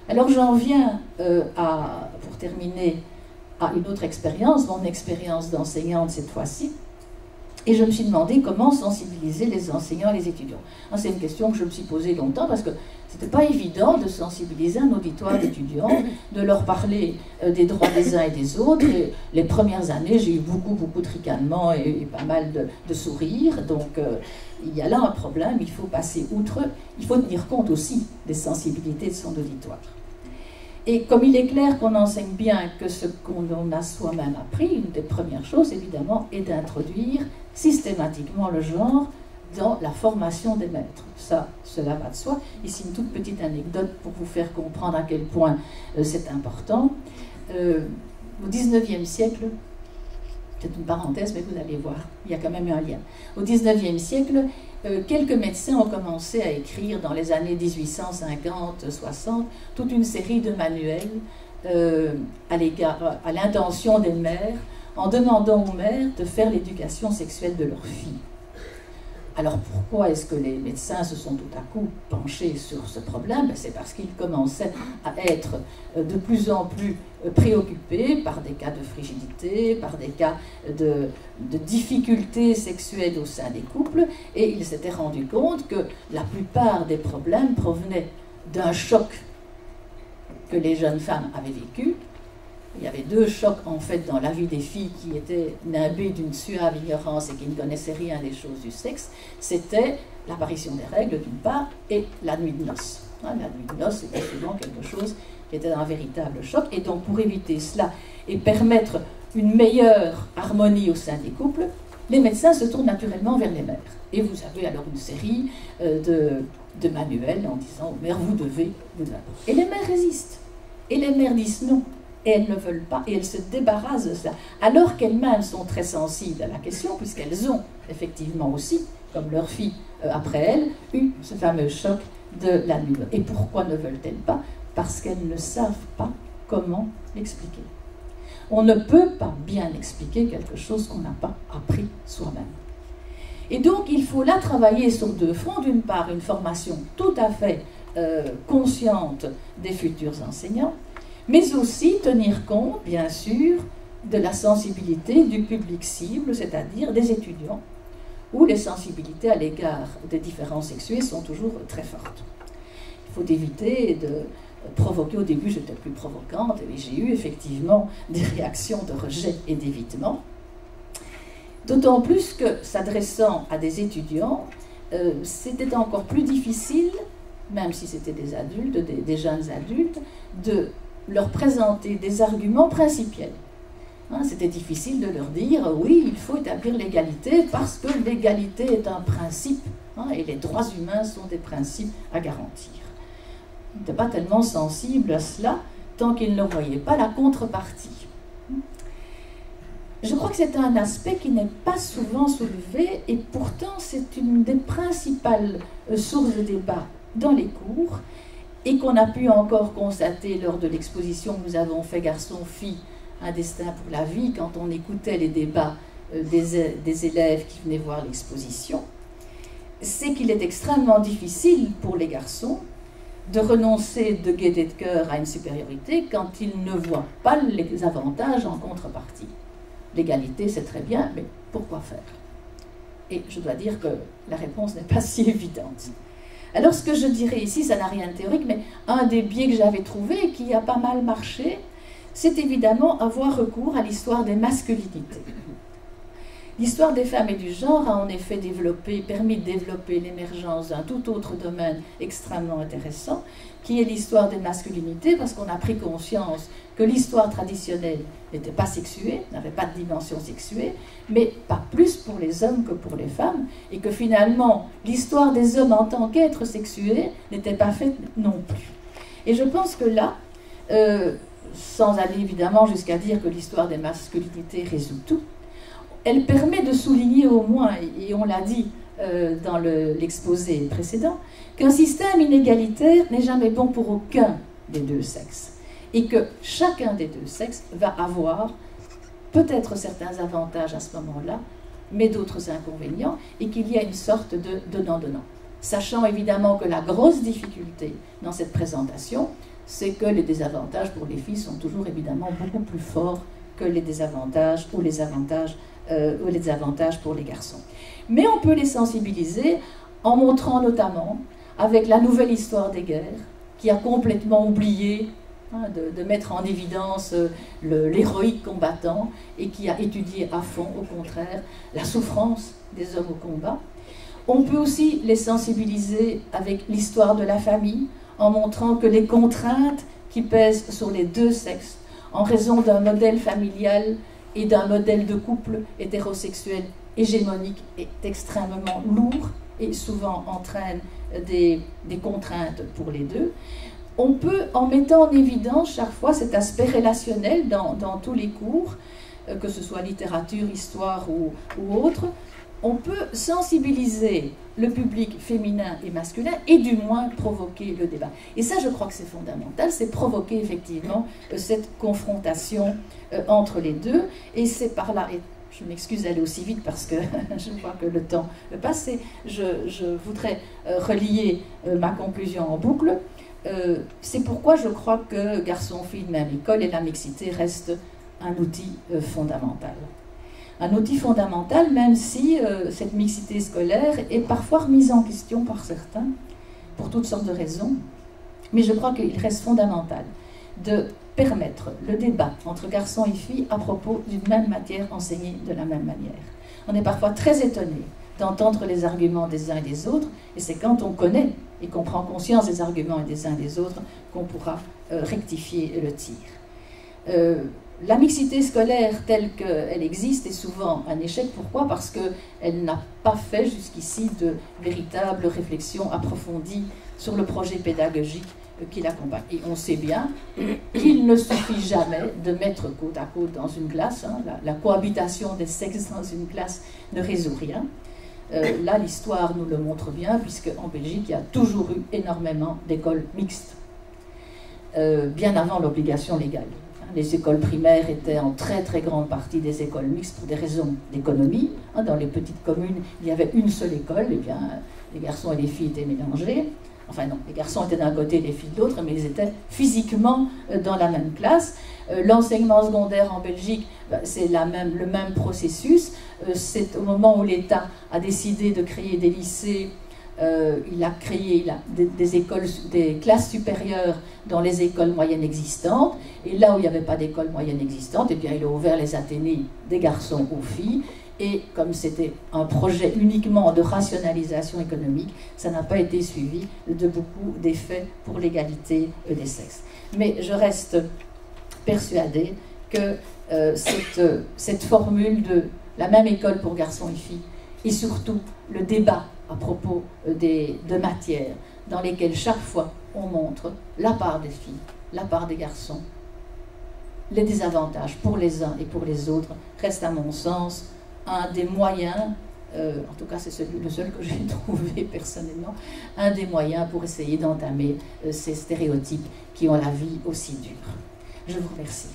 Alors j'en viens pour terminer, à une autre expérience, mon expérience d'enseignante cette fois-ci, et je me suis demandé comment sensibiliser les enseignants et les étudiants. C'est une question que je me suis posée longtemps parce que c'était pas évident de sensibiliser un auditoire d'étudiants, de leur parler des droits des uns et des autres. Et les premières années, j'ai eu beaucoup de ricanements et pas mal de sourires. Donc il y a là un problème, il faut passer outre, il faut tenir compte aussi des sensibilités de son auditoire. Et comme il est clair qu'on enseigne bien que ce qu'on a soi-même appris, une des premières choses, évidemment, est d'introduire systématiquement le genre dans la formation des maîtres. Cela va de soi. Ici, une toute petite anecdote pour vous faire comprendre à quel point c'est important. Au XIXe siècle, c'est une parenthèse, mais vous allez voir, il y a quand même eu un lien. Au XIXe siècle, quelques médecins ont commencé à écrire dans les années 1850-60 toute une série de manuels à l'intention des mères, en demandant aux mères de faire l'éducation sexuelle de leurs filles. Alors pourquoi est-ce que les médecins se sont tout à coup penchés sur ce problème? C'est parce qu'ils commençaient à être de plus en plus préoccupés par des cas de frigidité, par des cas de difficultés sexuelles au sein des couples, et ils s'étaient rendus compte que la plupart des problèmes provenaient d'un choc que les jeunes femmes avaient vécu. Il y avait deux chocs en fait dans la vie des filles qui étaient nimbées d'une suave ignorance et qui ne connaissaient rien des choses du sexe. C'était l'apparition des règles d'une part et la nuit de noces. La nuit de noces c'était souvent quelque chose qui était un véritable choc. Et donc pour éviter cela et permettre une meilleure harmonie au sein des couples, les médecins se tournent naturellement vers les mères. Et vous avez alors une série de manuels en disant « mère, vous devez ». Et les mères résistent. Et les mères disent non. Et elles ne veulent pas, et elles se débarrassent de cela, alors qu'elles-mêmes sont très sensibles à la question, puisqu'elles ont effectivement aussi, comme leur fille après elles, eu ce fameux choc de la nuit. Et pourquoi ne veulent-elles pas? Parce qu'elles ne savent pas comment l'expliquer. On ne peut pas bien expliquer quelque chose qu'on n'a pas appris soi-même. Et donc il faut là travailler sur deux fronts. D'une part, une formation tout à fait consciente des futurs enseignants, mais aussi tenir compte, bien sûr, de la sensibilité du public cible, c'est-à-dire des étudiants, où les sensibilités à l'égard des différences sexuées sont toujours très fortes. Il faut éviter de provoquer, au début j'étais plus provocante, et j'ai eu effectivement des réactions de rejet et d'évitement, d'autant plus que, s'adressant à des étudiants, c'était encore plus difficile, même si c'était des adultes, des jeunes adultes, de leur présenter des arguments principiels. C'était difficile de leur dire « oui, il faut établir l'égalité parce que l'égalité est un principe et les droits humains sont des principes à garantir ». Ils n'étaient pas tellement sensibles à cela tant qu'ils ne voyaient pas la contrepartie. Je crois que c'est un aspect qui n'est pas souvent soulevé et pourtant c'est une des principales sources de débat dans les cours, et qu'on a pu encore constater lors de l'exposition que nous avons fait Garçons-Filles, un destin pour la vie, quand on écoutait les débats des élèves qui venaient voir l'exposition, c'est qu'il est extrêmement difficile pour les garçons de renoncer de gaieté de cœur à une supériorité quand ils ne voient pas les avantages en contrepartie. L'égalité, c'est très bien, mais pourquoi faire? Et je dois dire que la réponse n'est pas si évidente. Alors ce que je dirais ici, ça n'a rien de théorique, mais un des biais que j'avais trouvé et qui a pas mal marché, c'est évidemment avoir recours à l'histoire des masculinités. L'histoire des femmes et du genre a en effet permis de développer l'émergence d'un tout autre domaine extrêmement intéressant, qui est l'histoire des masculinités, parce qu'on a pris conscience que l'histoire traditionnelle n'était pas sexuée, n'avait pas de dimension sexuée, mais pas plus pour les hommes que pour les femmes, et que finalement l'histoire des hommes en tant qu'êtres sexués n'était pas faite non plus. Et je pense que là, sans aller évidemment jusqu'à dire que l'histoire des masculinités résout tout, elle permet de souligner au moins, et on l'a dit dans l'exposé précédent, qu'un système inégalitaire n'est jamais bon pour aucun des deux sexes, et que chacun des deux sexes va avoir peut-être certains avantages à ce moment-là, mais d'autres inconvénients, et qu'il y a une sorte de donnant-donnant. Sachant évidemment que la grosse difficulté dans cette présentation, c'est que les désavantages pour les filles sont toujours évidemment beaucoup plus forts que les désavantages ou les avantages pour les garçons. Mais on peut les sensibiliser en montrant notamment, avec la nouvelle histoire des guerres, qui a complètement oublié de mettre en évidence l'héroïque combattant et qui a étudié à fond, au contraire, la souffrance des hommes au combat. On peut aussi les sensibiliser avec l'histoire de la famille, en montrant que les contraintes qui pèsent sur les deux sexes, en raison d'un modèle familial et d'un modèle de couple hétérosexuel hégémonique, est extrêmement lourd et souvent entraîne des contraintes pour les deux. On peut, en mettant en évidence chaque fois cet aspect relationnel dans tous les cours, que ce soit littérature, histoire ou autre, on peut sensibiliser le public féminin et masculin et du moins provoquer le débat. Et ça, je crois que c'est fondamental, c'est provoquer effectivement cette confrontation entre les deux. Et c'est par là, et je m'excuse d'aller aussi vite parce que je vois que le temps passe, je voudrais relier ma conclusion en boucle. C'est pourquoi je crois que garçons-filles de même école et la mixité restent un outil fondamental. Un outil fondamental, même si cette mixité scolaire est parfois remise en question par certains, pour toutes sortes de raisons. Mais je crois qu'il reste fondamental de permettre le débat entre garçons et filles à propos d'une même matière enseignée de la même manière. On est parfois très étonné d'entendre les arguments des uns et des autres, et c'est quand on connaît et qu'on prend conscience des arguments des uns et des autres qu'on pourra rectifier le tir. La mixité scolaire telle qu'elle existe est souvent un échec. Pourquoi? Parce qu'elle n'a pas fait jusqu'ici de véritables réflexions approfondies sur le projet pédagogique qui l'accompagne. Et on sait bien qu'il ne suffit jamais de mettre côte à côte dans une classe. La cohabitation des sexes dans une classe ne résout rien. Là, l'histoire nous le montre bien, puisque en Belgique, il y a toujours eu énormément d'écoles mixtes, bien avant l'obligation légale. Les écoles primaires étaient en très très grande partie des écoles mixtes pour des raisons d'économie. Dans les petites communes, il y avait une seule école, et bien les garçons et les filles étaient mélangés. Enfin non, les garçons étaient d'un côté, les filles de l'autre, mais ils étaient physiquement dans la même classe. L'enseignement secondaire en Belgique, c'est le même processus. C'est au moment où l'État a décidé de créer des lycées, il a créé des classes supérieures dans les écoles moyennes existantes, et là où il n'y avait pas d'école moyenne existante, eh bien, il a ouvert les athénées des garçons aux filles, et comme c'était un projet uniquement de rationalisation économique, ça n'a pas été suivi de beaucoup d'effets pour l'égalité des sexes. Mais je reste persuadée que cette formule de la même école pour garçons et filles, et surtout le débat à propos de matières dans lesquelles chaque fois on montre la part des filles, la part des garçons, les désavantages pour les uns et pour les autres, reste à mon sens un des moyens, en tout cas c'est le seul que j'ai trouvé personnellement, un des moyens pour essayer d'entamer ces stéréotypes qui ont la vie aussi dure. Je vous remercie.